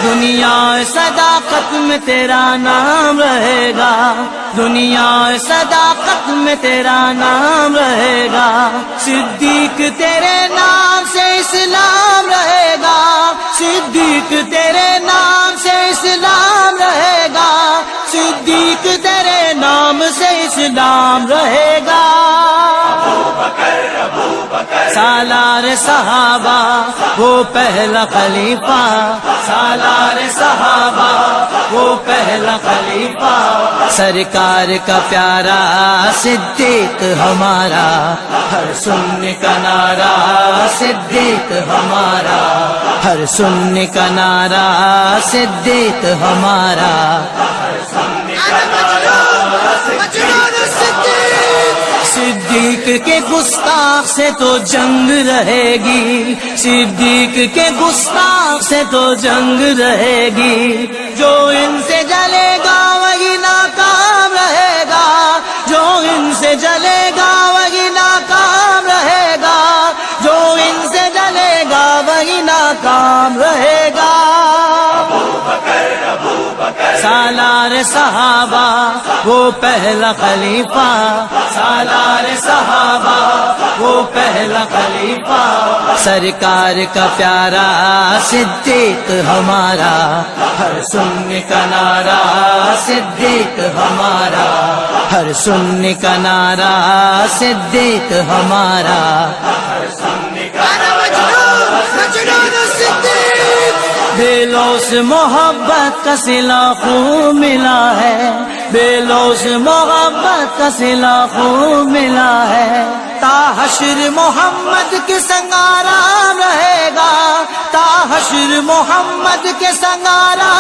دنیا صداقت میں تیرا نام رہے گا، دنیا صداقت میں تیرا نام رہے گا، صدیق تیرے نام سے اسلام رہے گا، صدیق تیرے نام سے اسلام رہے گا، صدیق تیرے نام سے اسلام رہے گا۔ سالار صحابہ وہ پہلا خلیفہ، سالار صحابہ وہ پہلا خلیفہ، سرکار کا پیارا صدیق ہمارا، ہر سننے کا نعرہ صدیق ہمارا، ہر سننے کا نعرہ صدیق ہمارا، ہر سننے کا نعرہ صدیق کے گستاخ سے تو جنگ رہے گی، صدیق کے گستاخ سے تو جنگ رہے گی، جو ان سے جلے گا وہی ناکام رہے گا، جو ان سے جلے گا وہی ناکام رہے گا، جو ان سے جلے گا وہی ناکام رہے گا۔ سالار صحابہ وہ پہلا خلیفہ، سالار صحابہ وہ پہلا خلیفہ، سرکار کا پیارا صدیق ہمارا، ہر سننے کا نعرہ صدیق ہمارا، ہر سننے کا نعرہ صدیق ہمارا، ہر سننے کا بے لوث محبت کا صلہ خوب ملا ہے، بے لوث محبت کا صلہ خوب ملا ہے، تا حشر محمد کے سنگ آرام رہے گا، تا حشر محمد کے سنگ آرام